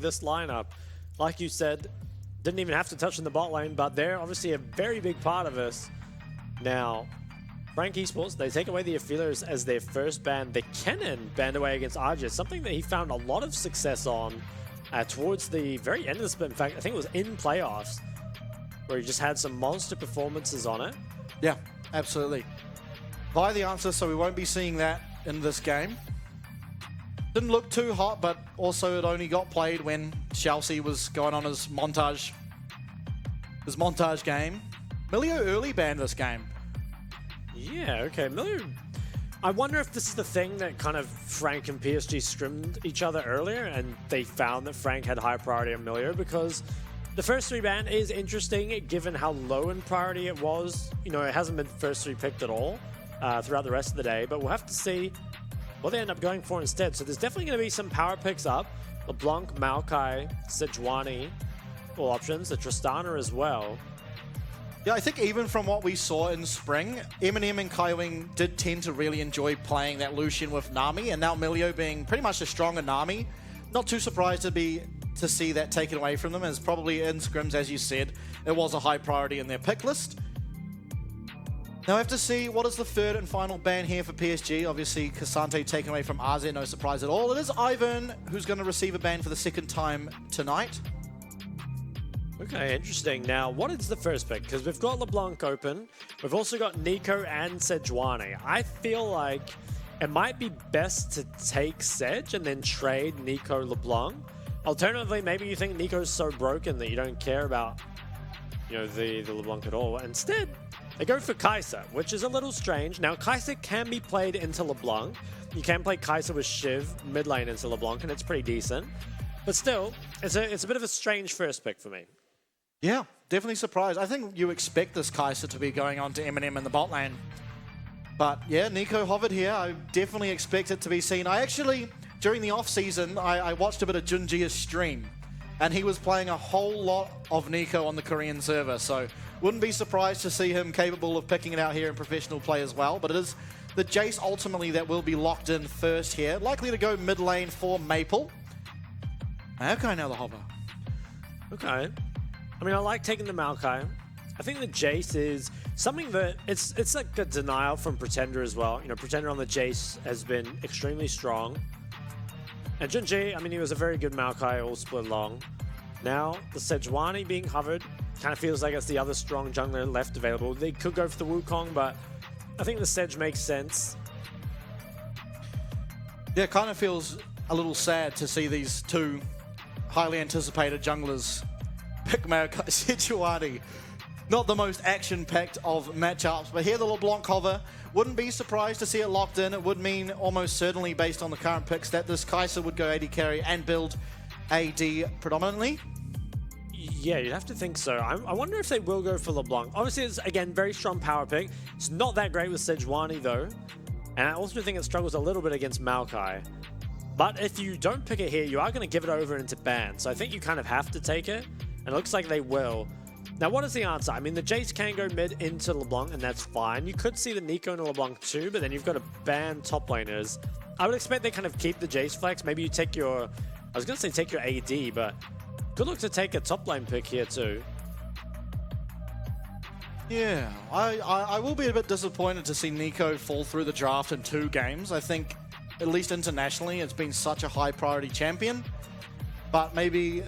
this lineup, like you said, didn't even have to touch in the bot lane, but they're obviously a very big part of this. Now, Frank Esports, they take away the Affiliators as their first ban. The Kennen banned away against Argis, something that he found a lot of success on towards the very end of the split. In fact, I think it was in playoffs, where he just had some monster performances on it. Yeah, absolutely. By the answer, so we won't be seeing that in this game. Didn't look too hot, but also it only got played when Chelsea was going on his montage game. Milio early banned this game. Yeah, okay. Milio, I wonder if this is the thing that kind of Frank and PSG scrimmed each other earlier, and they found that Frank had high priority on Milio, because the first 3 ban is interesting given how low in priority it was. You know, it hasn't been first 3 picked at all throughout the rest of the day, but we'll have to see what they end up going for instead. So there's definitely going to be some power picks up. LeBlanc, Maokai, Sejuani, all options. The Tristana as well. Yeah, I think even from what we saw in spring, Eminem and Kaiwing did tend to really enjoy playing that Lucian with Nami, and now Milio being pretty much a stronger Nami. Not too surprised to see that taken away from them, as probably in scrims, as you said, it was a high priority in their pick list. Now I have to see what is the third and final ban here for PSG. Obviously, Cassante taken away from AZ, no surprise at all. It is Ivan who's going to receive a ban for the second time tonight. Okay, interesting. Now, what is the first pick? Because we've got LeBlanc open. We've also got Nico and Sejuani. I feel like it might be best to take Sej and then trade Nico LeBlanc. Alternatively, maybe you think Nico's so broken that you don't care about, you know, the LeBlanc at all. Instead, they go for Kai'Sa, which is a little strange. Now, Kai'Sa can be played into LeBlanc. You can play Kai'Sa with Shiv mid lane into LeBlanc, and it's pretty decent. But still, it's a bit of a strange first pick for me. Yeah, definitely surprised. I think you expect this Kai'Sa to be going on to Eminem in the bot lane. But yeah, Nico hovered here. I definitely expect it to be seen. I actually, during the off-season, I watched a bit of Junjia's stream, and he was playing a whole lot of Nico on the Korean server, so wouldn't be surprised to see him capable of picking it out here in professional play as well. But it is the Jace ultimately that will be locked in first here. Likely to go mid lane for Maple. Okay, now the hover. Okay. I mean, I like taking the Maokai. I think the Jace is something that it's like a denial from Pretender as well. You know, Pretender on the Jace has been extremely strong. And Junji, I mean, he was a very good Maokai all split long. Now, the Sejuani being hovered kind of feels like it's the other strong jungler left available. They could go for the Wukong, but I think the Sej makes sense. Yeah, it kind of feels a little sad to see these two highly anticipated junglers pick Maokai Sejuani. Not the most action-packed of matchups, but here the LeBlanc hover. Wouldn't be surprised to see it locked in. It would mean almost certainly, based on the current picks, that this Kai'Sa would go AD carry and build AD predominantly. Yeah, you'd have to think so. I wonder if they will go for LeBlanc. Obviously, it's, again, very strong power pick. It's not that great with Sejuani, though. And I also think it struggles a little bit against Maokai. But if you don't pick it here, you are going to give it over into ban. So I think you kind of have to take it. And it looks like they will. Now, what is the answer? I mean, the Jace can go mid into LeBlanc, and that's fine. You could see the Nico and LeBlanc too, but then you've got to ban top laners. I would expect they kind of keep the Jace flex. Maybe you take your... I was going to say take your AD, but good look to take a top lane pick here too. Yeah, I will be a bit disappointed to see Nico fall through the draft in 2 games. I think, at least internationally, it's been such a high priority champion. But maybe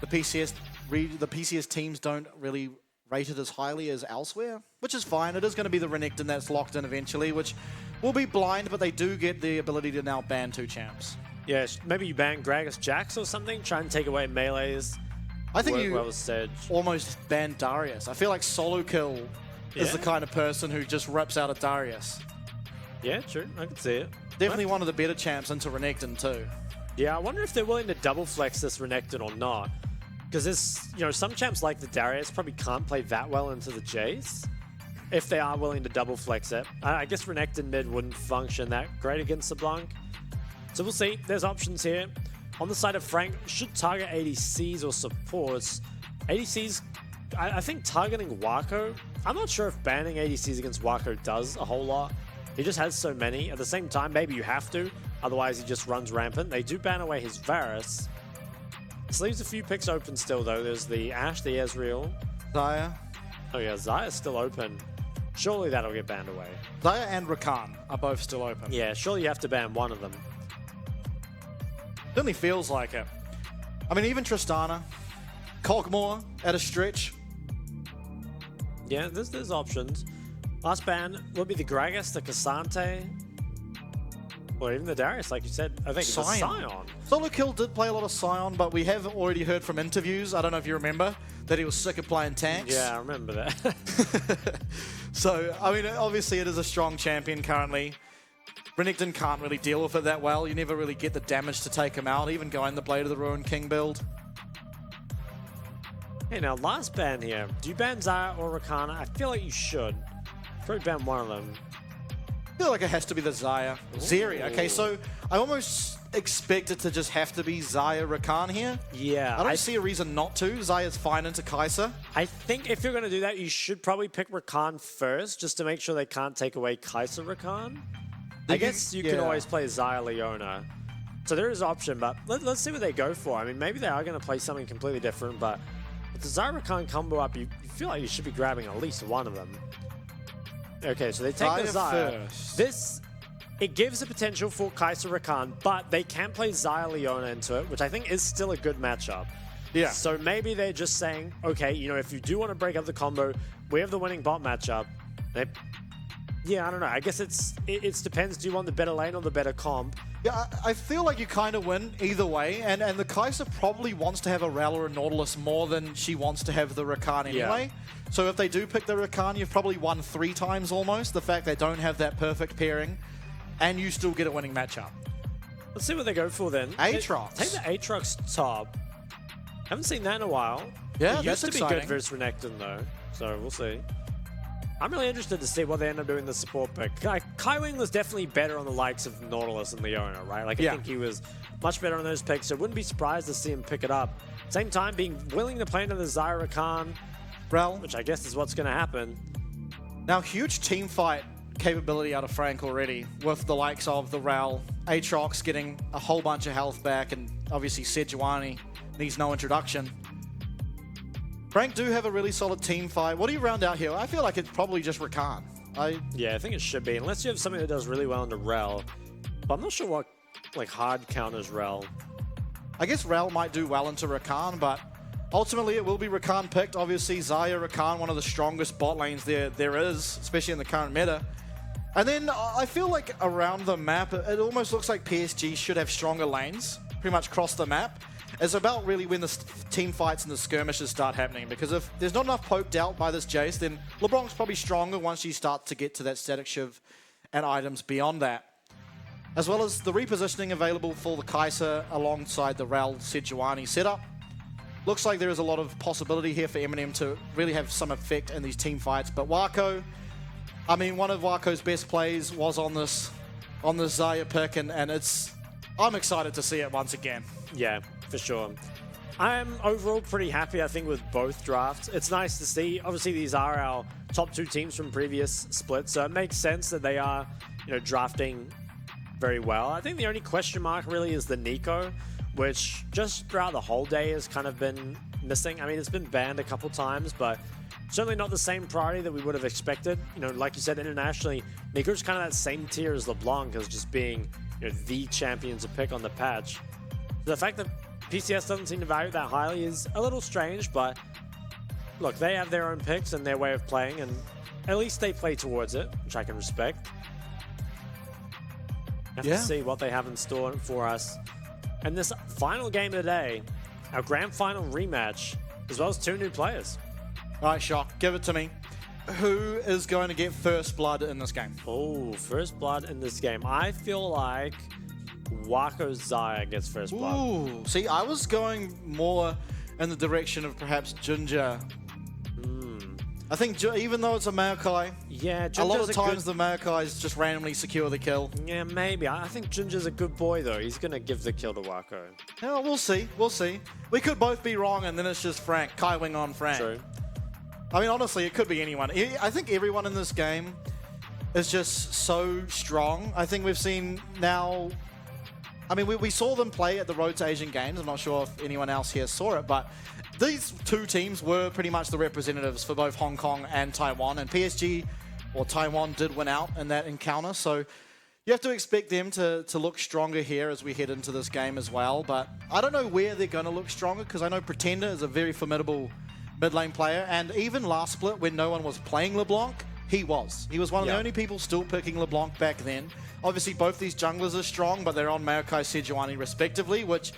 the PCS teams don't really rate it as highly as elsewhere, which is fine. It is going to be the Renekton that's locked in eventually, which will be blind, but they do get the ability to now ban 2 champs. Yeah, maybe you ban Gragas Jax or something, try and take away melees. I think you well Sej. Almost ban Darius. I feel like Solo Kill is the kind of person who just rips out a Darius. Yeah, true. I can see it. Definitely one of the better champs into Renekton too. Yeah, I wonder if they're willing to double flex this Renekton or not. Because there's, you know, some champs like the Darius probably can't play that well into the Jace. If they are willing to double flex it. I guess Renekton mid wouldn't function that great against the LeBlanc. So we'll see. There's options here. On the side of Frank, should target ADCs or supports. ADCs, I think targeting Wako, I'm not sure if banning ADCs against Wako does a whole lot. He just has so many. At the same time, maybe you have to. Otherwise, he just runs rampant. They do ban away his Varus. This leaves a few picks open still, though. There's the Ashe, the Ezreal. Xayah. Oh, yeah, Xayah's still open. Surely that'll get banned away. Xayah and Rakan are both still open. Yeah, surely you have to ban one of them. Certainly feels like it. I mean, even Tristana, Cogmore at a stretch. Yeah, there's options. Last ban would be the Gragas, the Cassante, or even the Darius, like you said. I think it's a Scion. Solo Kill did play a lot of Scion, but we have already heard from interviews, I don't know if you remember, that he was sick of playing tanks. Yeah, I remember that. So, I mean, obviously it is a strong champion currently. Renekton can't really deal with it that well. You never really get the damage to take him out, even going the Blade of the Ruined King build. Hey, now, last ban here. Do you ban Xayah or Rakana? I feel like you should. Probably ban one of them. I feel like it has to be the Xayah. Zeri. Okay, so I almost expect it to just have to be Xayah Rakan here. Yeah. I don't see a reason not to. Xayah's fine into Kai'Sa. I think if you're going to do that, you should probably pick Rakan first, just to make sure they can't take away Kai'Sa Rakan. I guess you can always play Xayah Leona. So there is an option, but let's see what they go for. I mean, maybe they are going to play something completely different, but with the Xayah Rakan combo up, you feel like you should be grabbing at least one of them. Okay, so they take the Xayah. First. It gives the potential for Kai'Sa Rakan, but they can play Xayah Leona into it, which I think is still a good matchup. Yeah. So maybe they're just saying, okay, you know, if you do want to break up the combo, we have the winning bot matchup. Yeah, I don't know. I guess it depends. Do you want the better lane or the better comp? Yeah, I feel like you kind of win either way, and the Kai'Sa probably wants to have a Rell or a Nautilus more than she wants to have the Rakan anyway. Yeah. So if they do pick the Rakan, you've probably won 3 times almost. The fact they don't have that perfect pairing, and you still get a winning matchup. Let's see what they go for then. Aatrox. Take the Aatrox top. Haven't seen that in a while. Yeah, it used to be good versus Renekton though, so we'll see. I'm really interested to see what they end up doing in the support pick. Kaiwing was definitely better on the likes of Nautilus and Leona, right? Like, I think he was much better on those picks, so wouldn't be surprised to see him pick it up. Same time, being willing to play into the Xayah Rakan, Rell, which I guess is what's going to happen. Now, huge team fight capability out of Frank already, with the likes of the Rell, Aatrox getting a whole bunch of health back, and obviously Sejuani needs no introduction. Frank do have a really solid team fight. What do you round out here? I feel like it's probably just Rakan. Yeah, I think it should be, unless you have something that does really well into Rell. But I'm not sure what hard counters Rell. I guess Rell might do well into Rakan, but ultimately it will be Rakan picked. Obviously, Xayah Rakan, one of the strongest bot lanes there is, especially in the current meta. And then I feel like around the map, it almost looks like PSG should have stronger lanes, pretty much across the map. It's about really when the team fights and the skirmishes start happening, because if there's not enough poked out by this Jace, then LeBlanc's probably stronger once you start to get to that static shiv and items beyond that. As well as the repositioning available for the Kai'Sa alongside the Rell Sejuani setup. Looks like there is a lot of possibility here for Eminem to really have some effect in these team fights, but Wako, I mean, one of Wako's best plays was on this Xayah pick, and I'm excited to see it once again. Yeah, for sure. I'm overall pretty happy, I think, with both drafts. It's nice to see. Obviously, these are our top 2 teams from previous splits, so it makes sense that they are, drafting very well. I think the only question mark really is the Nico, which just throughout the whole day has kind of been missing. I mean, it's been banned a couple times, but certainly not the same priority that we would have expected. Like you said, internationally, Nico's kind of that same tier as LeBlanc as just being the champion to pick on the patch. So the fact that PCS doesn't seem to value it that highly is a little strange, but look, they have their own picks and their way of playing, and at least they play towards it, which I can respect. Have to see what they have in store for us. And this final game of the day, our grand final rematch, as well as 2 new players. All right, Shock, give it to me. Who is going to get first blood in this game? Oh, first blood in this game. I feel like Wako Xayah gets first blood. Ooh, see, I was going more in the direction of perhaps Ginger. I think even though it's a Maokai, Ginger's a lot of times the Maokais just randomly secure the kill. Yeah, maybe. I think Ginger's a good boy, though. He's going to give the kill to Wako. Yeah, we'll see. We'll see. We could both be wrong, and then it's just Frank. Kaiwing on Frank. True. I mean, honestly, it could be anyone. I think everyone in this game is just so strong. I think we've seen now I mean, we saw them play at the Road to Asian Games. I'm not sure if anyone else here saw it, but these two teams were pretty much the representatives for both Hong Kong and Taiwan, and PSG, or Taiwan, did win out in that encounter, so you have to expect them to look stronger here as we head into this game as well, but I don't know where they're going to look stronger, because I know Pretender is a very formidable mid lane player, and even last split when no one was playing LeBlanc, he was. He was one of the only people still picking LeBlanc back then. Obviously, both these junglers are strong, but they're on Maokai, Sejuani respectively, which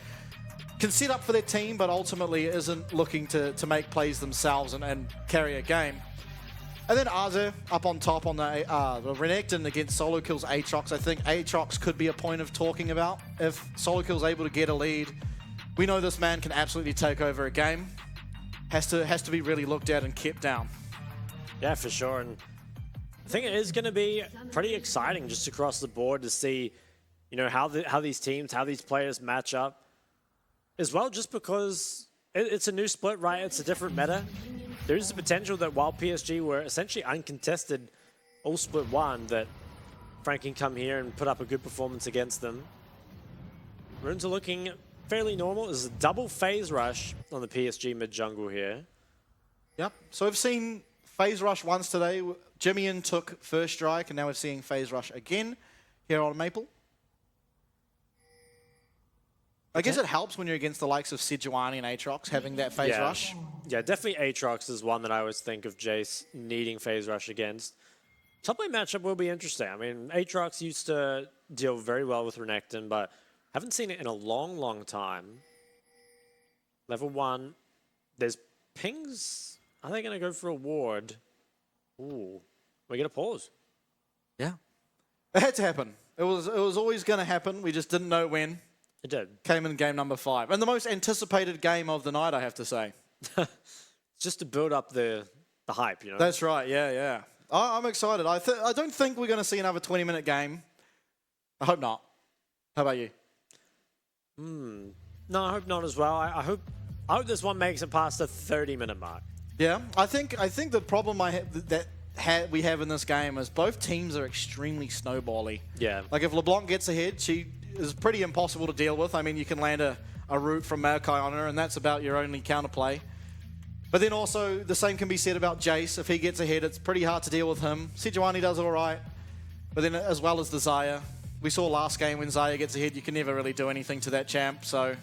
can set up for their team, but ultimately isn't looking to make plays themselves and carry a game. And then Arze up on top on the Renekton against solo kills Aatrox. I think Aatrox could be a point of talking about. If solo kill's able to get a lead, we know this man can absolutely take over a game. Has to be really looked at and kept down. Yeah, for sure. And I think it is going to be pretty exciting just across the board to see, you know, how these teams, how these players match up. As well, just because it's a new split, right? It's a different meta. There is the potential that while PSG were essentially uncontested all split one, that Frank can come here and put up a good performance against them. Runes are looking fairly normal. There's a double phase rush on the PSG mid jungle here. Yep. So we've seen phase rush once today. Jimmyan took first strike, and now we're seeing phase rush again here on Maple. I guess it helps when you're against the likes of Sejuani and Aatrox having that phase rush. Yeah, definitely Aatrox is one that I always think of Jace needing phase rush against. Top lane matchup will be interesting. I mean, Aatrox used to deal very well with Renekton, but haven't seen it in a long, long time. Level 1. There's pings. Are they going to go for a ward? Ooh. We get a pause. Yeah. It had to happen. It was always going to happen. We just didn't know when. It did. Came in game number 5. And the most anticipated game of the night, I have to say. Just to build up the hype, you know? That's right, yeah. I'm excited. I don't think we're going to see another 20-minute game. I hope not. How about you? No, I hope not as well. I hope this one makes it past the 30-minute mark. Yeah, I think the problem we have in this game is both teams are extremely snowbally. Yeah. Like if LeBlanc gets ahead, she is pretty impossible to deal with. I mean, you can land a root from Maokai on her, and that's about your only counterplay. But then also, the same can be said about Jace. If he gets ahead, it's pretty hard to deal with him. Sejuani does it all right, but then as well as the Xayah. We saw last game when Xayah gets ahead, you can never really do anything to that champ, so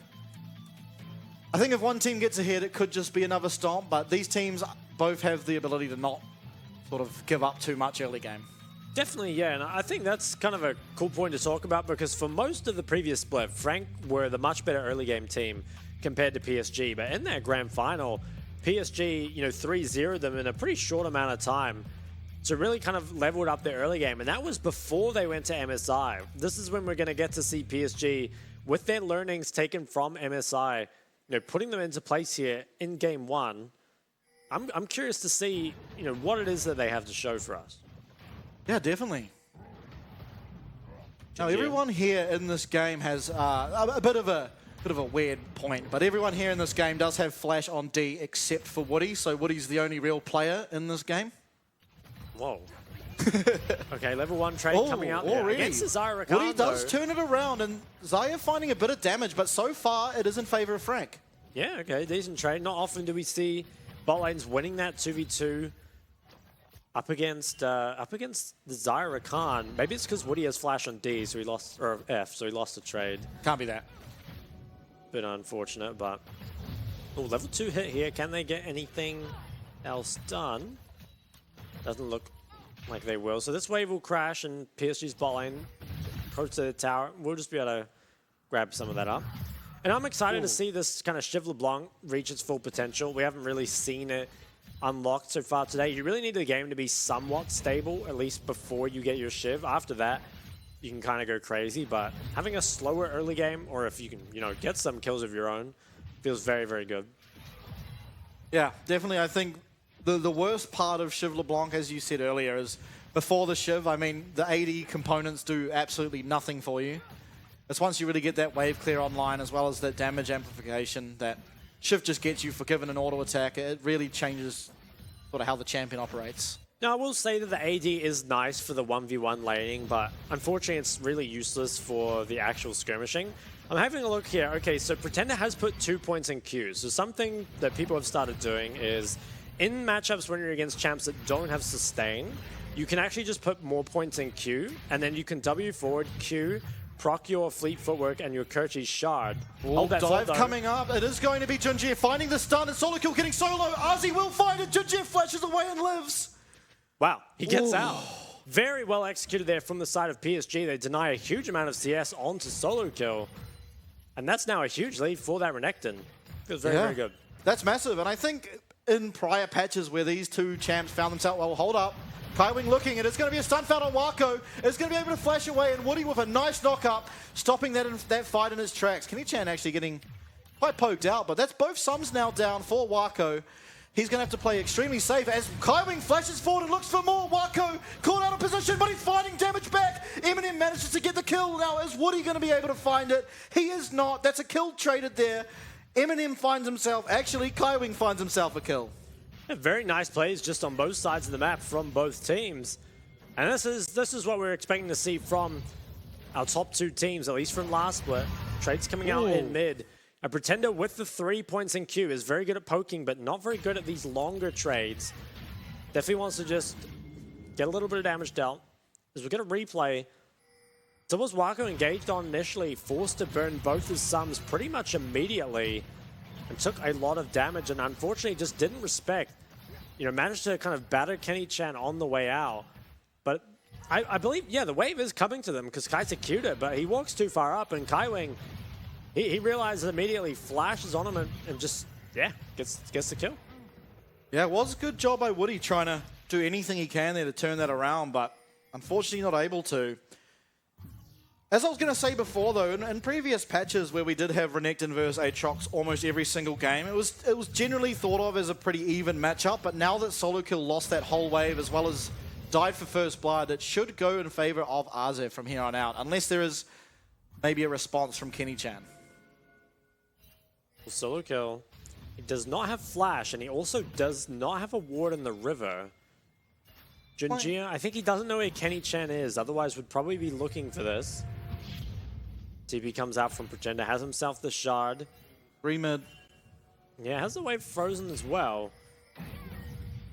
I think if one team gets ahead, it could just be another stomp, but these teams both have the ability to not sort of give up too much early game. Definitely, yeah, and I think that's kind of a cool point to talk about because for most of the previous split, Frank were the much better early game team compared to PSG, but in that grand final, PSG, 3-0'd them in a pretty short amount of time. So really kind of leveled up their early game, and that was before they went to MSI. This is when we're going to get to see PSG with their learnings taken from MSI, putting them into place here in game 1. I'm curious to see, what it is that they have to show for us. Yeah, definitely. Now, everyone here in this game has a bit of a weird point, but everyone here in this game does have Flash on D except for Woody, so Woody's the only real player in this game. Whoa. Okay, level 1 trade coming out there against the Xayah Rakan. Woody does turn it around, and Xayah finding a bit of damage, but so far it is in favor of Frank. Yeah, okay, decent trade. Not often do we see bot lanes winning that 2v2 up against the Xayah Rakan. Maybe it's because Woody has Flash on D, so he lost, or F, so he lost the trade. Can't be that. Bit unfortunate, but level 2 hit here. Can they get anything else done? Doesn't look like they will. So this wave will crash and PSG's bot lane approach to the tower. We'll just be able to grab some of that up. And I'm excited to see this kind of Shiv LeBlanc reach its full potential. We haven't really seen it unlocked so far today. You really need the game to be somewhat stable, at least before you get your Shiv. After that, you can kind of go crazy. But having a slower early game, or if you can, get some kills of your own, feels very, very good. Yeah, definitely. I think the worst part of Shiv LeBlanc, as you said earlier, is before the Shiv, I mean, the AD components do absolutely nothing for you. It's once you really get that wave clear online, as well as that damage amplification, that Shiv just gets you for giving an auto attack. It really changes sort of how the champion operates. Now, I will say that the AD is nice for the 1v1 laning, but unfortunately it's really useless for the actual skirmishing. I'm having a look here. Okay, so Pretender has put 2 points in Q. So something that people have started doing is in matchups when you're against champs that don't have sustain, you can actually just put more points in Q, and then you can W forward, Q, proc your fleet footwork and your Kirchi's shard. Hold that dive coming up. It is going to be Junjie finding the stun, and solo kill getting solo. Arzi will find it. Junjie flashes away and lives. Wow, he gets out. Very well executed there from the side of PSG. They deny a huge amount of CS onto solo kill. And that's now a huge lead for that Renekton. Feels very, very good. That's massive. And I think in prior patches where these two champs found themselves, well, hold up. Kaiwing looking, and it's going to be a stun foul on Wako. It's going to be able to flash away, and Woody with a nice knock-up, stopping that fight in its tracks. Kenny-chan actually getting quite poked out, but that's both sums now down for Wako. He's going to have to play extremely safe as Kaiwing flashes forward and looks for more. Wako caught out of position, but he's finding damage back. Eminem manages to get the kill. Now, is Woody going to be able to find it? He is not. That's a kill traded there. Eminem finds himself, actually, Kaiwing finds himself a kill. Yeah, very nice plays just on both sides of the map from both teams. And this is what we're expecting to see from our top two teams, at least from last split. Trades coming out in mid. A Pretender with the 3 points in Q is very good at poking, but not very good at these longer trades. Definitely wants to just get a little bit of damage dealt. As we get a replay, so was Wako engaged on initially, forced to burn both his sums pretty much immediately, and took a lot of damage, and unfortunately just didn't respect, managed to kind of batter Kenny-chan on the way out. But I believe, yeah, the wave is coming to them because Kai secured it, but he walks too far up, and Kaiwing, he realizes immediately, flashes on him, and just, yeah, gets the kill. Yeah, it was a good job by Woody trying to do anything he can there to turn that around, but unfortunately not able to. As I was going to say before, though, in previous patches where we did have Renekton versus Aatrox almost every single game, it was generally thought of as a pretty even matchup, but now that Solo Kill lost that whole wave as well as died for first blood, it should go in favor of Arze from here on out, unless there is maybe a response from Kenny-chan. Solo Kill, he does not have Flash, and he also does not have a ward in the river. Junjie, I think he doesn't know where Kenny-chan is, otherwise would probably be looking for this. TP comes out from Pretender, has himself the shard. Remid. Yeah, has the wave frozen as well.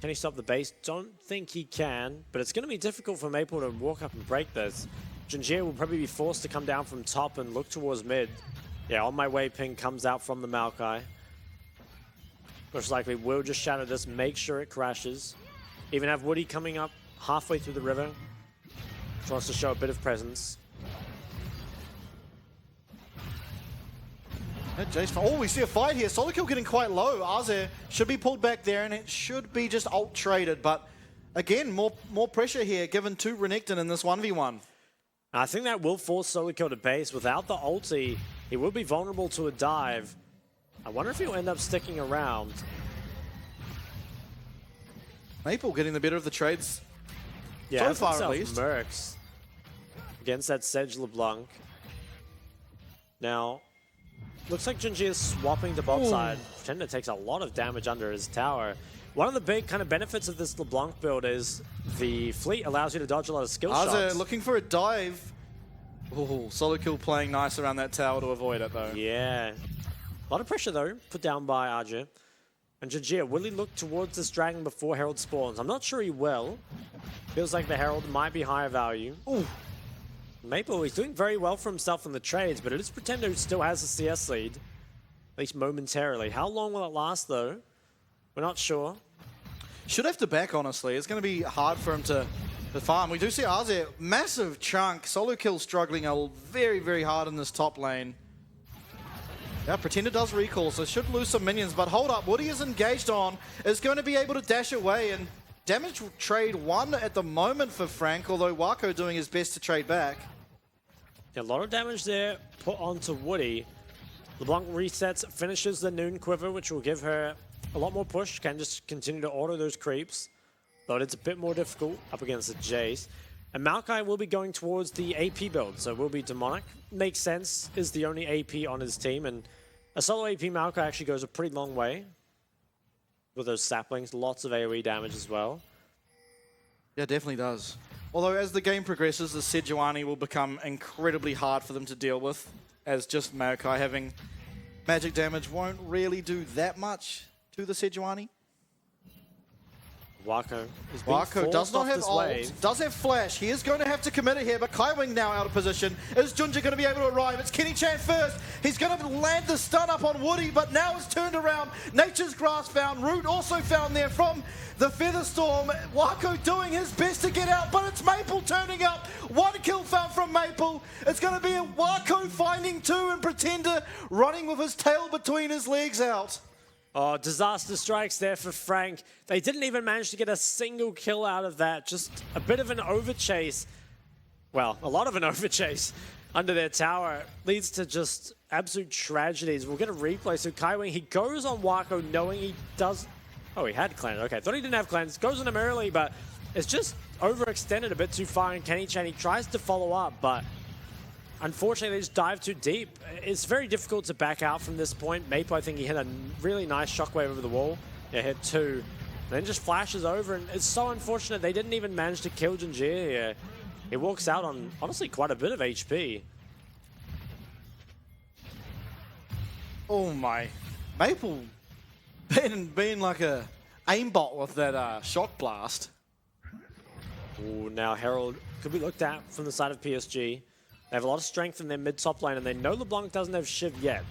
Can he stop the base? Don't think he can, but it's going to be difficult for Maple to walk up and break this. Junjie will probably be forced to come down from top and look towards mid. Yeah, on my way ping comes out from the Maokai. Most likely will just shatter this, make sure it crashes. Even have Woody coming up halfway through the river. Just wants to show a bit of presence. Oh, we see a fight here. Solo Kill getting quite low. Arze should be pulled back there, and it should be just ult traded. But again, more pressure here given to Renekton in this 1v1. I think that will force Solo Kill to base. Without the ulti, he will be vulnerable to a dive. I wonder if he'll end up sticking around. Maple getting the better of the trades. Yeah, so far at least. Mercs against that Sedge LeBlanc. Now, looks like Junjie is swapping to bot side. Pretender takes a lot of damage under his tower. One of the big kind of benefits of this LeBlanc build is the fleet allows you to dodge a lot of skill shots. Arze looking for a dive. Oh, Solo Kill playing nice around that tower to avoid it though. Yeah. A lot of pressure though, put down by Arze. And Junjie, will he look towards this dragon before Herald spawns? I'm not sure he will. Feels like the Herald might be higher value. Ooh. Maple, he's doing very well for himself in the trades, but it is Pretender who still has a CS lead. At least momentarily. How long will it last though? We're not sure. Should have to back, honestly. It's going to be hard for him to farm. We do see Arze, massive chunk. Solo Kill struggling very, very hard in this top lane. Yeah, Pretender does recall, so should lose some minions. But hold up, Woody is engaged on, is going to be able to dash away, and damage trade 1 at the moment for Frank, although Wako doing his best to trade back. Yeah, a lot of damage there put onto Woody. LeBlanc resets, finishes the Noon Quiver, which will give her a lot more push. Can just continue to auto those creeps, though it's a bit more difficult up against the Jace. And Maokai will be going towards the AP build, so will be Demonic. Makes sense, is the only AP on his team, and a solo AP Maokai actually goes a pretty long way with those saplings. Lots of AoE damage as well. Yeah, definitely does. Although as the game progresses, the Sejuani will become incredibly hard for them to deal with, as just Maokai having magic damage won't really do that much to the Sejuani. Wako is being Wako does not have ult, does have flash. He is going to have to commit it here, but Kaiwing now out of position. Is Junji going to be able to arrive? It's Kenny Chan first. He's going to land the stun up on Woody, but now it's turned around. Nature's Grass found. Root also found there from the Featherstorm. Wako doing his best to get out, but it's Maple turning up. One kill found from Maple. It's going to be a Wako finding two and Pretender running with his tail between his legs out. Oh, disaster strikes there for Frank. They didn't even manage to get a single kill out of that. Just a bit of an overchase. Well, a lot of an overchase under their tower leads to just absolute tragedies. We'll get a replay. So Kaiwing, he goes on Wako knowing he does... Oh, he had cleanse. Okay, thought he didn't have cleanse. Goes on him early, but it's just overextended a bit too far. And Kenny Chan, he tries to follow up, but unfortunately, they just dive too deep. It's very difficult to back out from this point. Maple, I think he hit a really nice shockwave over the wall. Yeah, hit two. Then just flashes over, and it's so unfortunate they didn't even manage to kill Jinjia here. He walks out on, honestly, quite a bit of HP. Oh my. Maple being like a aimbot with that shock blast. Ooh, now Herald could be looked at from the side of PSG. They have a lot of strength in their mid-top lane, and they know LeBlanc doesn't have Shiv yet.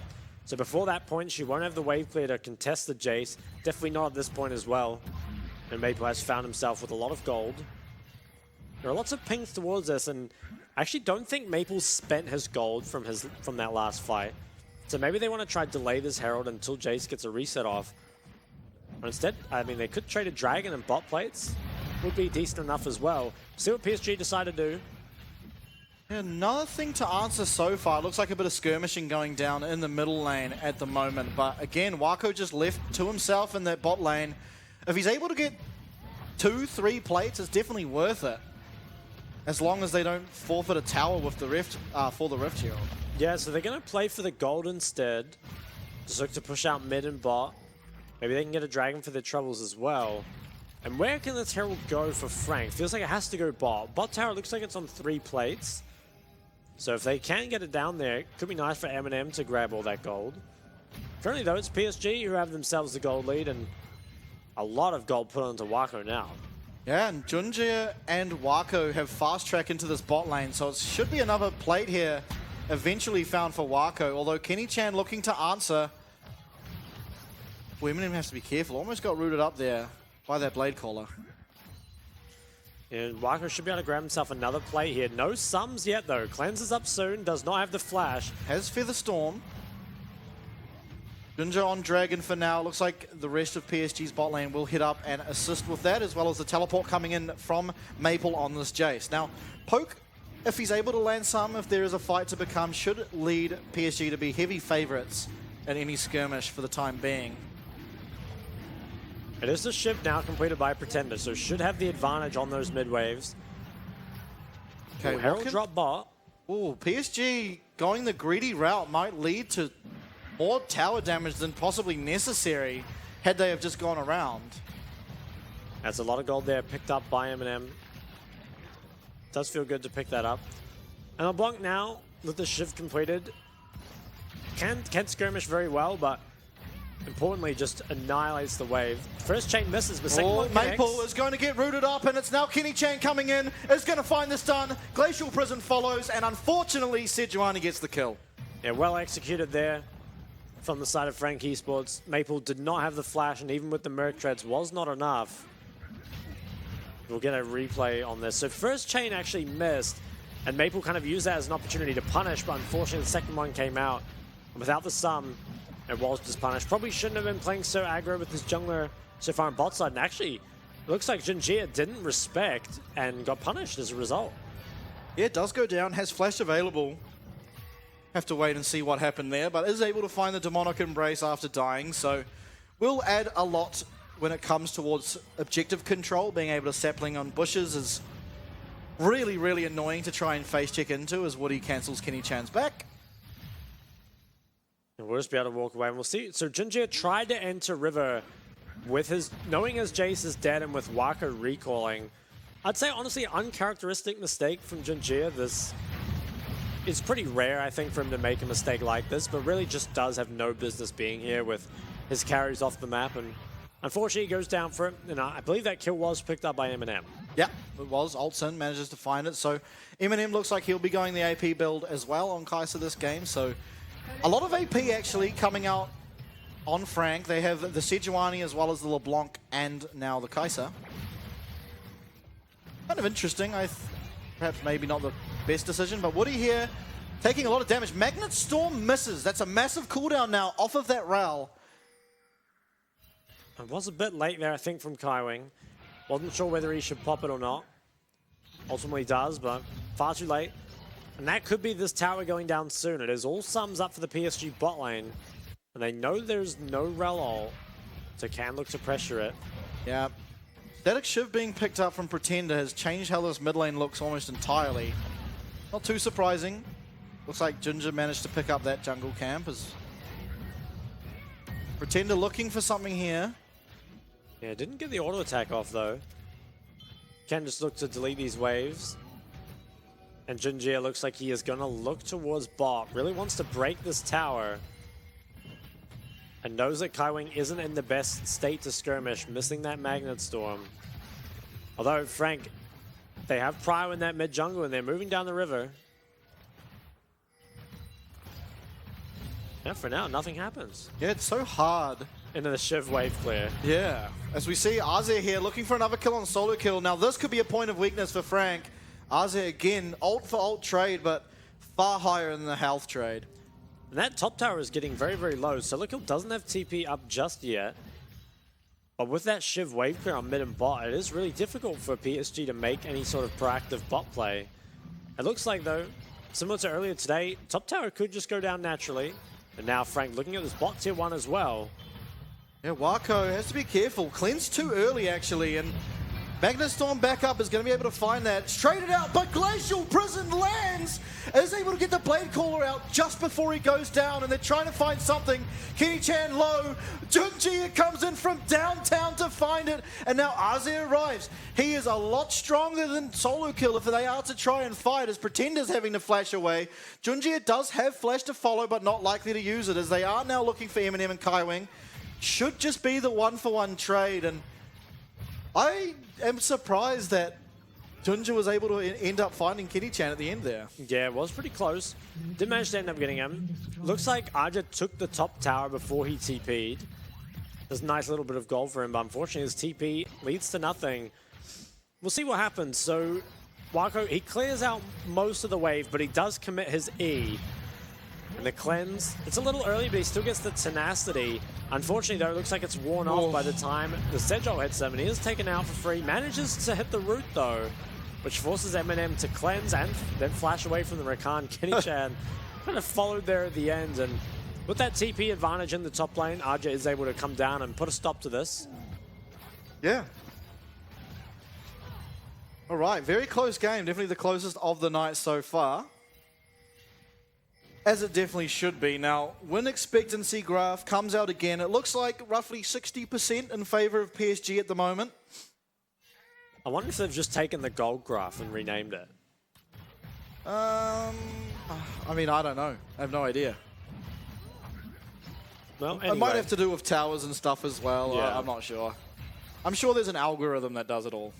So before that point, she won't have the wave clear to contest the Jace. Definitely not at this point as well. And Maple has found himself with a lot of gold. There are lots of pings towards us, and I actually don't think Maple spent his gold from that last fight. So maybe they want to try to delay this Herald until Jace gets a reset off. But instead, I mean, they could trade a Dragon and bot plates. Would be decent enough as well. See what PSG decide to do. Another thing to answer so far, looks like a bit of skirmishing going down in the middle lane at the moment. But again, Wako just left to himself in that bot lane. If he's able to get 2-3 plates, it's definitely worth it. As long as they don't forfeit a tower with the Rift, for the Rift Herald. Yeah, so they're going to play for the gold instead. Just look to push out mid and bot. Maybe they can get a dragon for their troubles as well. And where can this Herald go for Frank? Feels like it has to go bot. Bot tower looks like it's on 3 plates. So if they can get it down there, it could be nice for M&M to grab all that gold. Currently though, it's PSG who have themselves the gold lead, and a lot of gold put onto Wako now. Yeah, and Junjia and Wako have fast track into this bot lane, so it should be another plate here eventually found for Wako, although Kenny Chan looking to answer. Well, M&M has to be careful, almost got rooted up there by that blade caller. And Wako should be able to grab himself another plate here. No sums yet though. Cleanses up soon, does not have the flash. Has Featherstorm. Junja on Dragon for now. Looks like the rest of PSG's bot lane will hit up and assist with that, as well as the teleport coming in from Maple on this Jace. Now, Poke, if he's able to land some, if there is a fight to become, should lead PSG to be heavy favorites in any skirmish for the time being. It is the Shiv now completed by Pretender, so should have the advantage on those mid waves. Okay, Herald drop bot. Oh, PSG going the greedy route might lead to more tower damage than possibly necessary had they have just gone around. That's a lot of gold there picked up by M&M. Does feel good to pick that up. And LeBlanc now, with the Shiv completed, can skirmish very well, but importantly just annihilates the wave. First chain misses, but second one connects. Maple is going to get rooted up, and it's now Kenny Chan coming in, is going to find this done. Glacial Prison follows, and unfortunately, Sejuani gets the kill. Yeah, well executed there from the side of Frank Esports. Maple did not have the flash, and even with the Merc Treads was not enough. We'll get a replay on this. So first chain actually missed, and Maple kind of used that as an opportunity to punish, but unfortunately the second one came out. And without the sum, it was just punished. Probably shouldn't have been playing so aggro with his jungler so far on bot side, and actually, it looks like Jinjia didn't respect and got punished as a result. Yeah, it does go down, has flash available. Have to wait and see what happened there, but is able to find the demonic embrace after dying, so will add a lot when it comes towards objective control. Being able to sapling on bushes is really, really annoying to try and face check into as Woody cancels Kenny Chan's back. And we'll just be able to walk away, and we'll see. So Jinjia tried to enter River with his, knowing his Jace is dead and with Wako recalling. I'd say, honestly, uncharacteristic mistake from Junjia. This is pretty rare, I think, for him to make a mistake like this, but really just does have no business being here with his carries off the map. And unfortunately, he goes down for it. And I believe that kill was picked up by Eminem. Yeah, it was. Altson manages to find it. So Eminem looks like he'll be going the AP build as well on Kai'Sa this game. So a lot of AP actually coming out on Frank. They have the Sejuani as well as the LeBlanc and now the Kai'Sa. Kind of interesting. Perhaps maybe not the best decision, but Woody here taking a lot of damage. Magnet Storm misses. That's a massive cooldown now off of that Rao. It was a bit late there, I think, from Kaiwing. Wasn't sure whether he should pop it or not. Ultimately does, but far too late. And that could be this tower going down soon. It is all sums up for the PSG bot lane. And they know there's no rel ult, so can look to pressure it. Yeah. Static Shiv being picked up from Pretender has changed how this mid lane looks almost entirely. Not too surprising. Looks like Ginger managed to pick up that jungle camp. As Pretender looking for something here. Yeah, didn't get the auto attack off though. Can just look to delete these waves. And Junjia looks like he is gonna look towards bot. Really wants to break this tower. And knows that Kaiwing isn't in the best state to skirmish, missing that Magnet Storm. Although, Frank, they have Prio in that mid jungle and they're moving down the river. Yeah, for now, nothing happens. Yeah, it's so hard. Into the Shiv wave clear. Yeah. As we see Azir here looking for another kill on solo kill. Now, this could be a point of weakness for Frank. Azir again, ult for ult trade, but far higher than the health trade. And that top tower is getting very, very low. Solo kill doesn't have TP up just yet. But with that Shiv wave clear on mid and bot, it is really difficult for PSG to make any sort of proactive bot play. It looks like, though, similar to earlier today, top tower could just go down naturally. And now Frank looking at this bot tier 1 as well. Yeah, Wako has to be careful. Cleanse too early, actually, and Magnet Storm back up is going to be able to find that. Straight it out, but Glacial Prison lands, is able to get the Blade Caller out just before he goes down, and they're trying to find something. Kenny Chan low, Junjia comes in from downtown to find it, and now Azir arrives. He is a lot stronger than Solo Kill if they are to try and fight, as Pretender's having to flash away. Junjia does have flash to follow, but not likely to use it, as they are now looking for Eminem and Kaiwing. Should just be the one-for-one trade, and I am surprised that Junja was able to end up finding Kenny Chan at the end there. Yeah, it was pretty close. Didn't manage to end up getting him. Looks like Arja took the top tower before he TP'd. There's a nice little bit of gold for him, but unfortunately his TP leads to nothing. We'll see what happens. So Wako, he clears out most of the wave, but he does commit his E. And the cleanse, it's a little early, but he still gets the tenacity. Unfortunately, though, it looks like it's worn off by the time the Sejol hits him, and he is taken out for free. Manages to hit the root, though, which forces Eminem to cleanse and then flash away from the Rakan. Kenny Chan kind of followed there at the end, and with that TP advantage in the top lane, Arja is able to come down and put a stop to this. Yeah. All right, very close game. Definitely the closest of the night so far. As it definitely should be. Now, win expectancy graph comes out again. It looks like roughly 60% in favor of PSG at the moment. I wonder if they've just taken the gold graph and renamed it. I mean, I don't know. I have no idea. Well, anyway. It might have to do with towers and stuff as well. Yeah. I'm not sure. I'm sure there's an algorithm that does it all.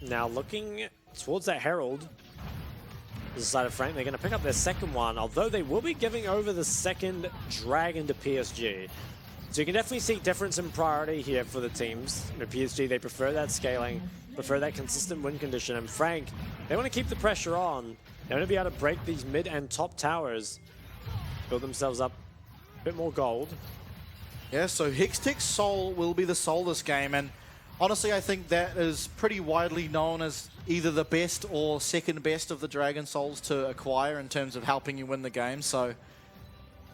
Now, looking towards that Herald, this side of Frank, they're going to pick up their second one, although they will be giving over the second Dragon to PSG. So you can definitely see difference in priority here for the teams. You know, PSG, they prefer that scaling, prefer that consistent win condition, and Frank, they want to keep the pressure on. They want to be able to break these mid and top towers, build themselves up a bit more gold. Yeah, so Hextech Soul will be the soul this game, and honestly, I think that is pretty widely known as either the best or second best of the Dragon Souls to acquire in terms of helping you win the game. So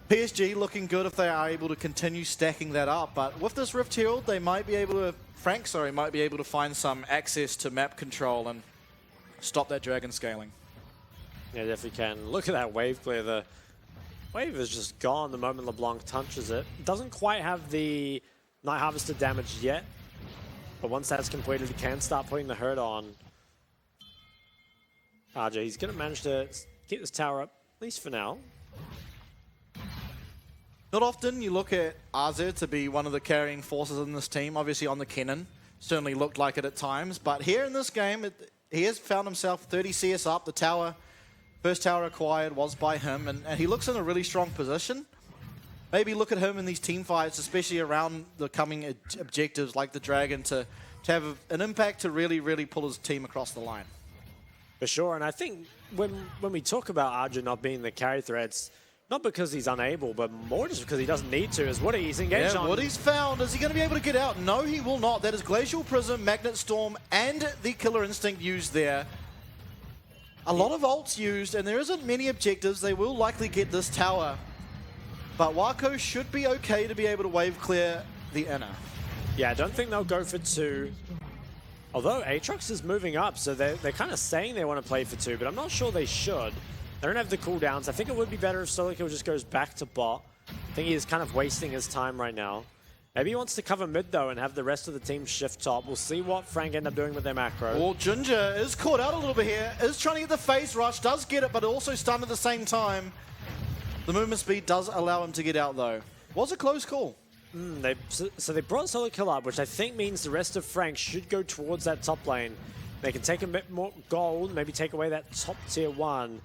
PSG looking good if they are able to continue stacking that up. But with this Rift Herald, they might be able to, Frank, might be able to find some access to map control and stop that Dragon scaling. Yeah, definitely can. Look at that wave clear. The wave is just gone the moment LeBlanc touches it. Doesn't quite have the Night Harvester damage yet. But once that's completed, he can start putting the hurt on. RJ, he's going to manage to keep this tower up, at least for now. Not often you look at RZ to be one of the carrying forces in this team. Obviously on the Kennen, certainly looked like it at times. But here in this game, he has found himself 30 CS up. The tower, first tower acquired was by him. And he looks in a really strong position. Maybe look at him in these team fights, especially around the coming objectives like the Dragon, to have an impact to really, really pull his team across the line. For sure, and I think when we talk about Arjun not being the carry threats, not because he's unable, but more just because he doesn't need to, is Woody. He's engaged on. Woody's found. Is he going to be able to get out? No, he will not. That is Glacial Prism, Magnet Storm, and the Killer Instinct used there. A lot of ults used, and there isn't many objectives. They will likely get this tower. But Wako should be okay to be able to wave clear the inner. Yeah, I don't think they'll go for 2. Although Aatrox is moving up, so they're kind of saying they want to play for 2, but I'm not sure they should. They don't have the cooldowns. I think it would be better if Solokill just goes back to bot. I think he is kind of wasting his time right now. Maybe he wants to cover mid, though, and have the rest of the team shift top. We'll see what Frank end up doing with their macro. Well, Ginger is caught out a little bit here. Is trying to get the phase rush. Does get it, but also stunned at the same time. The movement speed does allow him to get out, though. Was a close call. So they brought Solokill up, which I think means the rest of Frank should go towards that top lane. They can take a bit more gold, maybe take away that top tier 1.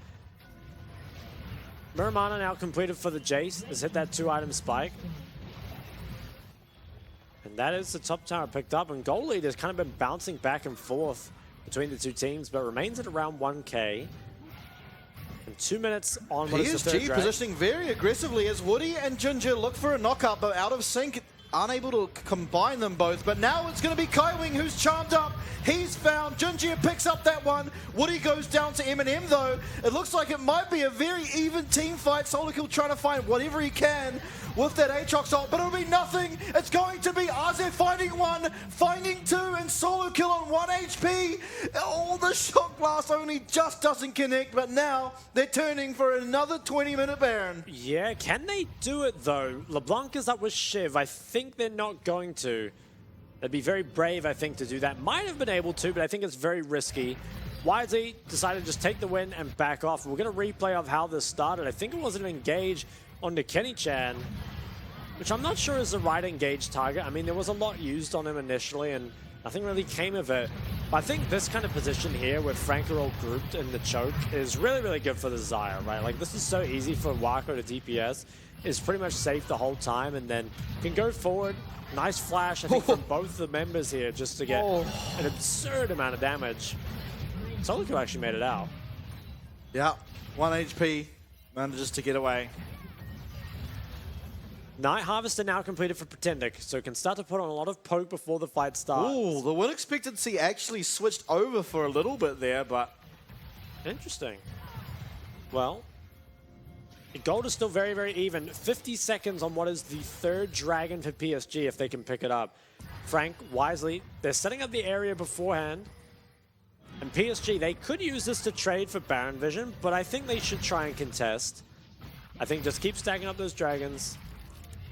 Muramana now completed for the Jace, has hit that 2-item spike. And that is the top tower picked up, and goal lead has kind of been bouncing back and forth between the two teams, but remains at around 1k. And 2 minutes on what is the third PSG drag. positioning very aggressively as Woody and Ginger look for a knockup, but out of sync, unable to combine them both. But now it's going to be Kaiwing who's charmed up. He's found. Ginger picks up that one. Woody goes down to Eminem, though. It looks like it might be a very even team fight. Solokill trying to find whatever he can with that Aatrox ult, but it'll be nothing. It's going to be Aze finding 1, finding 2, and Solokill on 1 HP. Oh, the shock blast only just doesn't connect, but now they're turning for another 20-minute Baron. Yeah, can they do it, though? LeBlanc is up with Shiv. I think they're not going to. They'd be very brave, I think, to do that. Might have been able to, but I think it's very risky. YZ decided to just take the win and back off. We're going to replay of how this started. I think it was an engage onto Kenny-chan, which I'm not sure is the right engage target. I mean, there was a lot used on him initially, and nothing really came of it. But I think this kind of position here, with Frank are all grouped in the choke, is really, really good for the Xayah, right? Like, this is so easy for Wako to DPS. It's pretty much safe the whole time, and then can go forward. Nice flash, I think, from both the members here, just to get an absurd amount of damage. Solokill actually made it out. Yeah, 1 HP, manages to get away. Night Harvester now completed for Pretender, so can start to put on a lot of poke before the fight starts. Ooh, the win expectancy actually switched over for a little bit there, but... Interesting. Well, the gold is still very, very even. 50 seconds on what is the third dragon for PSG if they can pick it up. Frank, wisely, they're setting up the area beforehand. And PSG, they could use this to trade for Baron Vision, but I think they should try and contest. I think just keep stacking up those dragons.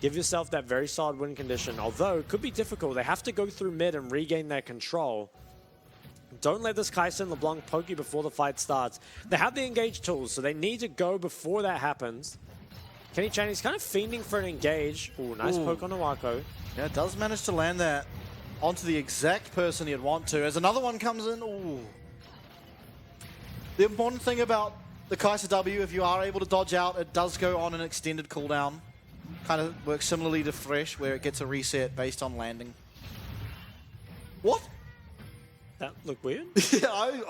Give yourself that very solid win condition, although it could be difficult. They have to go through mid and regain their control. Don't let this Kai'Sa and LeBlanc poke you before the fight starts. They have the engage tools, so they need to go before that happens. Kenny Chan, he's kind of fiending for an engage. Ooh, nice poke on Wako. Yeah, does manage to land that onto the exact person he'd want to. As another one comes in, ooh. The important thing about the Kai'Sa W, if you are able to dodge out, it does go on an extended cooldown. Kind of works similarly to Thresh, where it gets a reset based on landing. What? That looked weird. Yeah,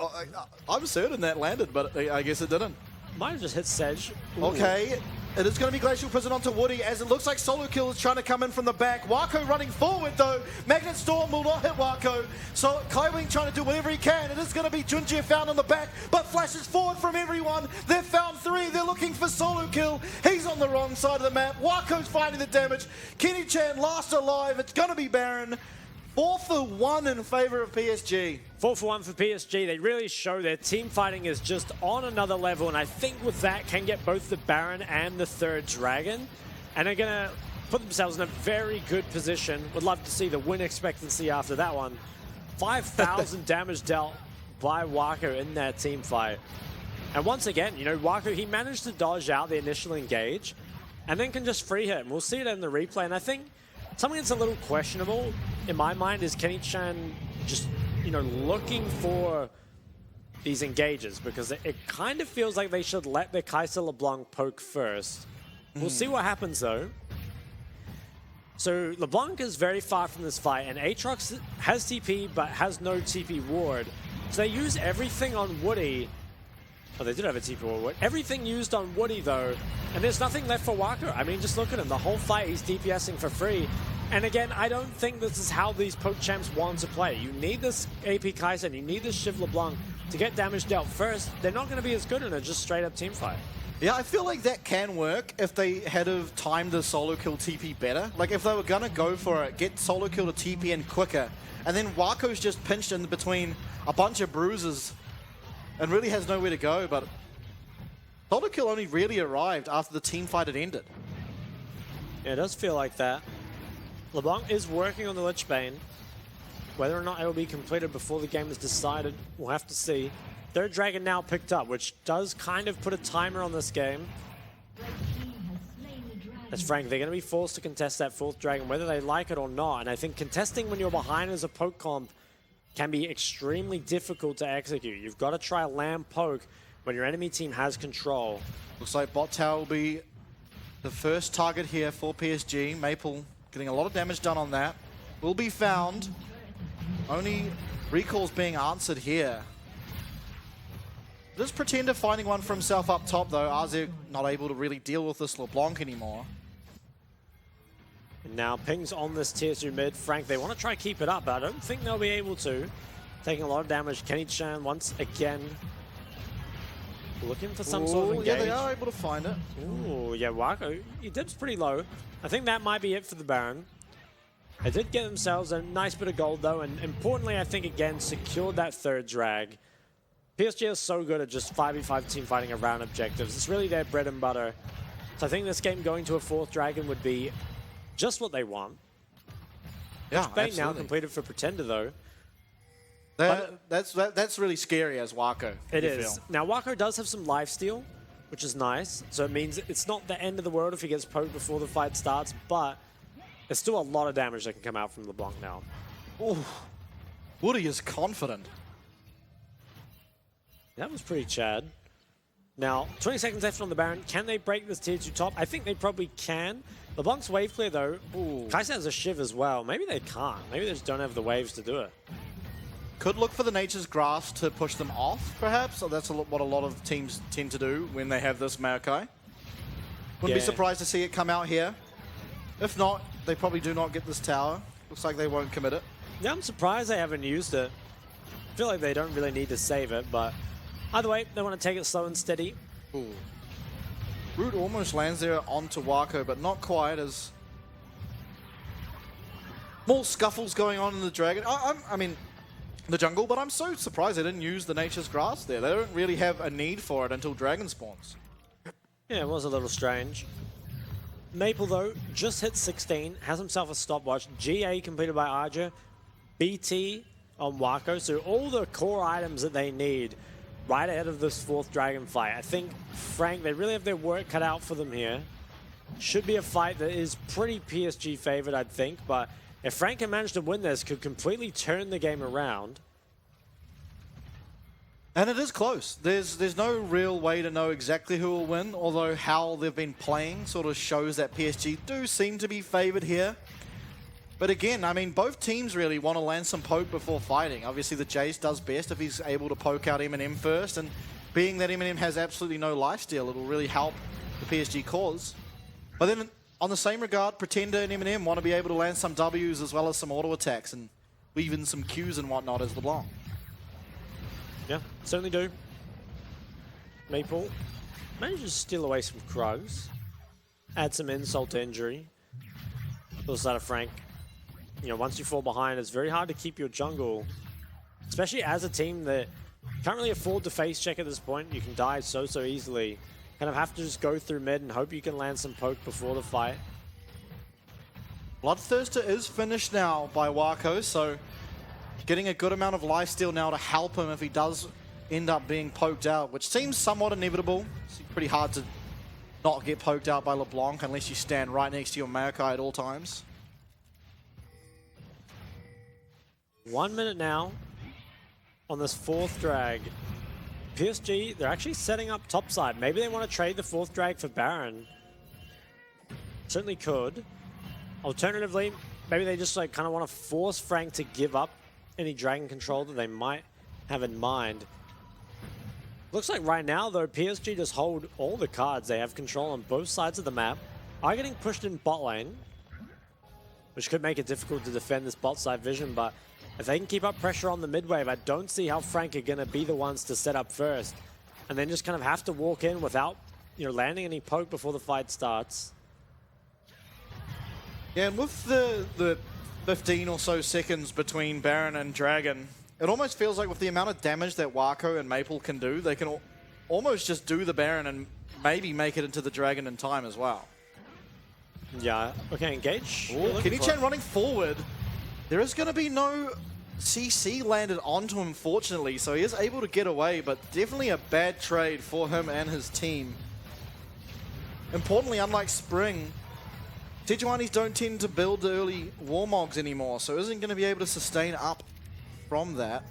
I'm certain that landed, but I guess it didn't. Might have just hit Sedge. Ooh. Okay, it is going to be Glacial Prison onto Woody, as it looks like Solokill is trying to come in from the back. Wako running forward, though. Magnet Storm will not hit Wako. So Kaiwing trying to do whatever he can. It is going to be Junjie found on the back, but flashes forward from everyone. They've found 3. They're looking for Solokill. He's on the wrong side of the map. Wako's finding the damage. Kenny Chan last alive. It's going to be Baron. 4 for 1 in favor of PSG. 4 for 1 for PSG. They really show their team fighting is just on another level, and I think with that can get both the Baron and the third Dragon, and they're gonna put themselves in a very good position. Would love to see the win expectancy after that one. 5,000 damage dealt by Wako in that team fight. And once again, you know, Wako, he managed to dodge out the initial engage and then can just free hit. And we'll see it in the replay. And I think something that's a little questionable in my mind is Kenny-chan just, you know, looking for these engages, because it kind of feels like they should let the Kaiser LeBlanc poke first. We'll see what happens though. So LeBlanc is very far from this fight, and Aatrox has TP but has no TP ward. So they use everything on Woody. Oh, they did have a TP ward. Everything used on Woody though, and there's nothing left for Wako. I mean, just look at him. The whole fight he's DPSing for free. And again, I don't think this is how these poke champs want to play. You need this AP Kaiser and you need this Shiv LeBlanc to get damage dealt first. They're not going to be as good in a just straight up team fight. Yeah, I feel like that can work if they had have timed the solo kill TP better. Like if they were gonna go for it, get solo kill to TP in quicker, and then Wako's just pinched in between a bunch of bruises and really has nowhere to go, but solo kill only really arrived after the team fight had ended. Yeah, it does feel like that. LeBlanc is working on the Lich Bane. Whether or not it will be completed before the game is decided, we'll have to see. Third Dragon now picked up, which does kind of put a timer on this game. As Frank, they're going to be forced to contest that fourth Dragon, whether they like it or not. And I think contesting when you're behind as a poke comp can be extremely difficult to execute. You've got to try land poke when your enemy team has control. Looks like bot tower will be the first target here for PSG. Maple getting a lot of damage done on that. Will be found. Only recalls being answered here. This Pretender finding one for himself up top though. Arzir not able to really deal with this LeBlanc anymore. And now pings on this tier 2 mid. Frank, they want to try keep it up, but I don't think they'll be able to. Taking a lot of damage. Kenny-chan once again looking for some sort of engage. Yeah, they are able to find it. Ooh, yeah, Wako, he dips pretty low. I think that might be it for the Baron. They did get themselves a nice bit of gold though, and importantly, I think again, secured that third drag. PSG is so good at just 5v5 team fighting around objectives. It's really their bread and butter. So I think this game going to a fourth dragon would be just what they want. Yeah, Bait now completed for Pretender though. That's really scary as Wako. It is. Now Wako does have some lifesteal, which is nice. So it means it's not the end of the world if he gets poked before the fight starts, but there's still a lot of damage that can come out from LeBlanc now. Ooh, Woody is confident. That was pretty Chad. Now, 20 seconds left on the Baron. Can they break this tier 2 top? I think they probably can. LeBlanc's wave clear though. Ooh. Kaiser has a Shiv as well. Maybe they can't. Maybe they just don't have the waves to do it. Could look for the Nature's Grasp to push them off, perhaps. So that's what a lot of teams tend to do when they have this Maokai. Wouldn't be surprised to see it come out here. If not, they probably do not get this tower. Looks like they won't commit it. Yeah, I'm surprised they haven't used it. I feel like they don't really need to save it, but either way, they want to take it slow and steady. Ooh. Root almost lands there onto Wako, but not quite, as more scuffles going on in the Dragon. I mean, the jungle, but I'm so surprised they didn't use the Nature's Grasp there. They don't really have a need for it until Dragon spawns. Yeah, it was a little strange. Maple, though, just hit 16, has himself a stopwatch. GA completed by Arja. BT on Wako, so all the core items that they need right ahead of this fourth dragon fight. I think, Frank, they really have their work cut out for them here. Should be a fight that is pretty PSG favored, I'd think, but if Frank can manage to win this, could completely turn the game around. And it is close. There's no real way to know exactly who will win, although how they've been playing sort of shows that PSG do seem to be favored here. But again, I mean, both teams really want to land some poke before fighting. Obviously, the Jace does best if he's able to poke out M&M first, and being that M&M has absolutely no lifesteal, it'll really help the PSG cause. But then, on the same regard, Pretender and M&M want to be able to land some Ws as well as some auto attacks, and weave in some Qs and whatnot as LeBlanc. Yeah, certainly do. Maple manages to steal away some Krugs, add some insult to injury. Also out of Frank. You know, once you fall behind, it's very hard to keep your jungle, especially as a team that can't really afford to face check at this point. You can die so easily. Kind of have to just go through mid and hope you can land some poke before the fight. Bloodthirster is finished now by Wako, so getting a good amount of lifesteal now to help him if he does end up being poked out, which seems somewhat inevitable. It's pretty hard to not get poked out by LeBlanc unless you stand right next to your Maokai at all times. 1 minute now on this fourth drag. PSG, they're actually setting up topside. Maybe they want to trade the fourth drag for Baron. Certainly could. Alternatively, maybe they just like kind of want to force Frank to give up any dragon control that they might have in mind. Looks like right now, though, PSG just hold all the cards. They have control on both sides of the map. Are getting pushed in bot lane, which could make it difficult to defend this bot side vision, but if they can keep up pressure on the mid wave, I don't see how Frank are going to be the ones to set up first. And then just kind of have to walk in without, landing any poke before the fight starts. Yeah, and with the 15 or so seconds between Baron and Dragon, it almost feels like with the amount of damage that Wako and Maple can do, they can almost just do the Baron and maybe make it into the Dragon in time as well. Yeah, okay, engage. Kenny-chan running forward. There is going to be no CC landed onto him, fortunately, so he is able to get away, but definitely a bad trade for him and his team. Importantly, unlike Spring, Sejuanis don't tend to build the early Warmogs anymore, so isn't going to be able to sustain up from that.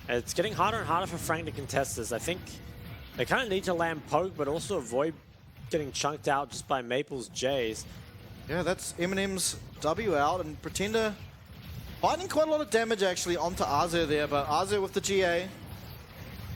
It's getting harder and harder for Frank to contest this. I think they kind of need to land poke, but also avoid getting chunked out just by Maple's J's. Yeah, that's Eminem's W out, and Pretender finding quite a lot of damage actually onto Azer there, but Azer with the GA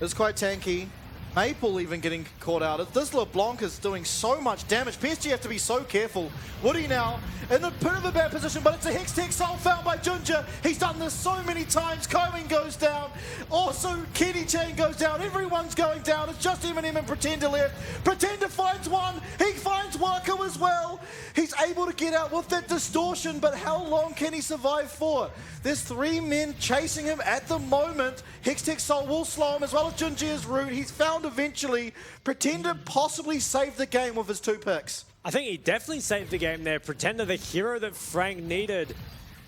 is quite tanky. Maple even getting caught out. This LeBlanc is doing so much damage. PSG have to be so careful. Woody now in a bit of a bad position, but it's a Hex-Tech Soul found by Junja. He's done this so many times. Koeman goes down. Also, Kenny-chan goes down. Everyone's going down. It's just Eminem and Pretender left. Pretender finds one. He finds Wako as well. He's able to get out with that distortion, but how long can he survive for? There's 3 men chasing him at the moment. Hex-Tech Soul will slow him as well as Junjia's root. He's found eventually. Pretender possibly saved the game with his 2 picks. I think he definitely saved the game there. Pretender, the hero that Frank needed.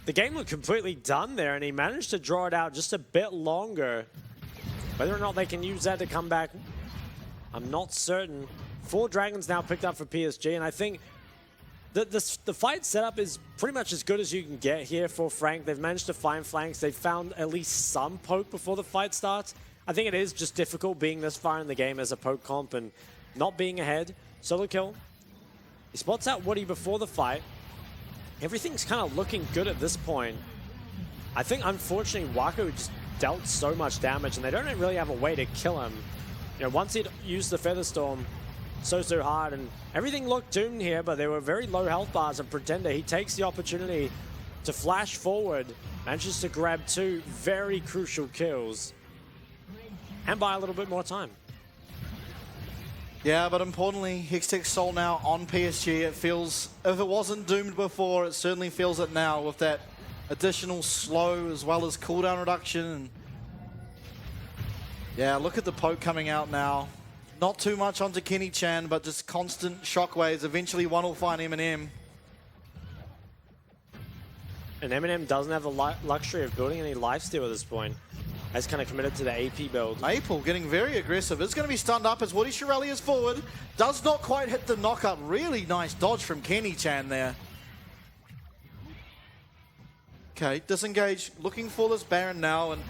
The game looked completely done there, and he managed to draw it out just a bit longer. Whether or not they can use that to come back, I'm not certain. 4 dragons now picked up for PSG, and I think the fight setup is pretty much as good as you can get here for Frank. They've managed to find flanks. They've found at least some poke before the fight starts. I think it is just difficult being this far in the game as a poke comp and not being ahead. Solo kill. He spots out Woody before the fight. Everything's kind of looking good at this point. I think, unfortunately, Wako just dealt so much damage, and they don't really have a way to kill him. Once he'd used the Featherstorm so hard, and everything looked doomed here, but they were very low health bars, and Pretender, he takes the opportunity to flash forward, manages to grab 2 very crucial kills, and buy a little bit more time. Yeah, but importantly, Hex-Tech Soul now on PSG. It feels, if it wasn't doomed before, it certainly feels it now with that additional slow as well as cooldown reduction. Yeah, look at the poke coming out now. Not too much onto Kenny-chan, but just constant shockwaves. Eventually one will find Eminem. And Eminem doesn't have the luxury of building any lifesteal at this point. Has kind of committed to the AP build. Maple getting very aggressive. It's going to be stunned up as Woody Shirelli is forward. Does not quite hit the knockup. Really nice dodge from Kenny-chan there. Okay, disengage. Looking for this Baron now. And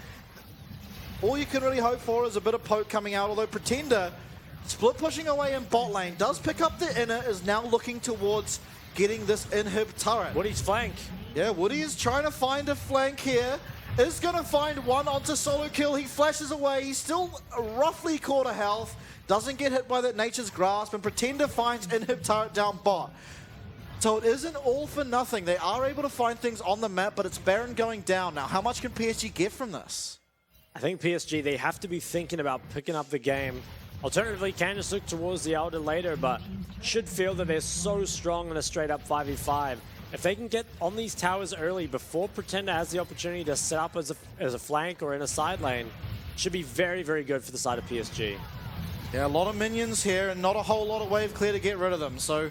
all you can really hope for is a bit of poke coming out. Although Pretender, split pushing away in bot lane, does pick up the inner, is now looking towards getting this inhib turret. Woody's flank. Yeah, Woody is trying to find a flank here. Is going to find one onto solo kill. He flashes away. He's still roughly quarter health. Doesn't get hit by that Nature's Grasp. And Pretender finds inhib turret down bot. So it isn't all for nothing. They are able to find things on the map, but it's Baron going down. Now, how much can PSG get from this? I think PSG, they have to be thinking about picking up the game. Alternatively, can just look towards the Elder later, but should feel that they're so strong in a straight-up 5v5. If they can get on these towers early before Pretender has the opportunity to set up as a flank or in a side lane, should be very, very good for the side of PSG. Yeah, a lot of minions here and not a whole lot of wave clear to get rid of them. So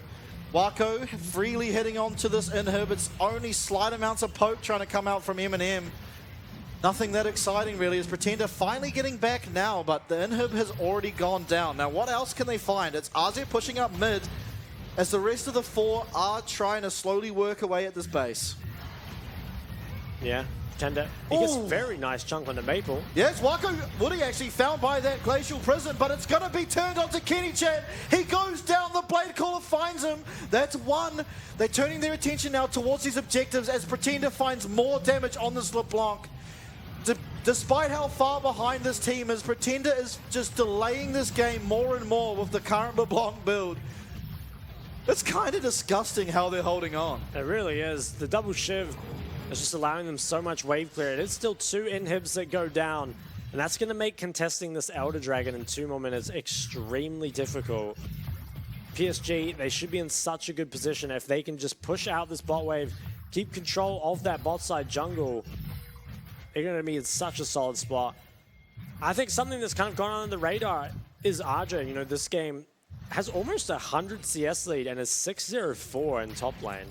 Wako freely heading on to this inhib. It's only slight amounts of poke trying to come out from Eminem. Nothing that exciting really, as Pretender finally getting back now, but the inhib has already gone down. Now what else can they find? It's RZ pushing up mid, as the rest of the four are trying to slowly work away at this base. Yeah, Pretender, he gets a very nice chunk on the Maple. Yes, Wako Woody actually found by that Glacial Prison, but it's going to be turned onto Kenny-chan. He goes down, the Blade Caller finds him. That's one. They're turning their attention now towards these objectives as Pretender finds more damage on this LeBlanc. Despite how far behind this team is, Pretender is just delaying this game more and more with the current LeBlanc build. It's kind of disgusting how they're holding on. It really is. The double shiv is just allowing them so much wave clear. It is still 2 inhibs that go down, and that's going to make contesting this Elder Dragon in 2 more minutes extremely difficult. PSG, they should be in such a good position if they can just push out this bot wave, keep control of that bot side jungle. They're going to be in such a solid spot. I think something that's kind of gone on the radar is Arja. You know, this game has almost 100 CS lead and is 6-0-4 in top lane.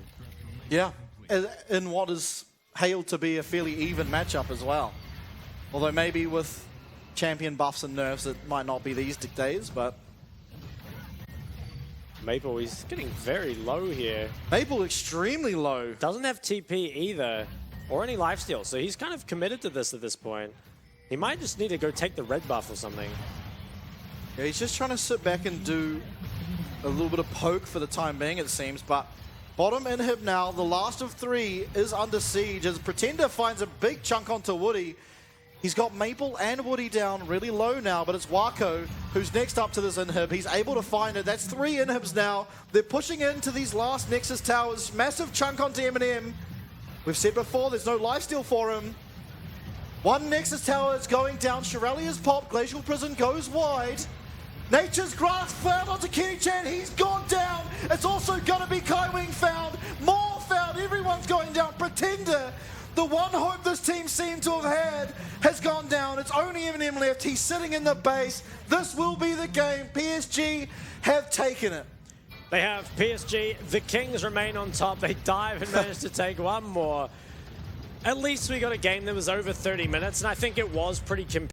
Yeah, in what is hailed to be a fairly even matchup as well. Although maybe with champion buffs and nerfs, it might not be these days, but... Maple, he's getting very low here. Maple extremely low. Doesn't have TP either, or any lifesteal, so he's kind of committed to this at this point. He might just need to go take the red buff or something. Yeah, he's just trying to sit back and do a little bit of poke for the time being, it seems, but bottom inhib now, the last of 3 is under siege as Pretender finds a big chunk onto Woody. He's got Maple and Woody down really low now, but it's Wako who's next up to this inhib. He's able to find it. That's 3 inhibs now. They're pushing into these last Nexus towers. Massive chunk onto Eminem. We've said before, there's no lifesteal for him. 1 Nexus tower is going down. Shirelia's popped. Glacial Prison goes wide. Nature's Grasp found onto Kenny-chan. He's gone down. It's also going to be Kaiwing found. More found. Everyone's going down. Pretender, the one hope this team seemed to have had, has gone down. It's only Eminem left. He's sitting in the base. This will be the game. PSG have taken it. They have PSG. The Kings remain on top. They dive and manage to take one more. At least we got a game that was over 30 minutes, and I think it was pretty competitive.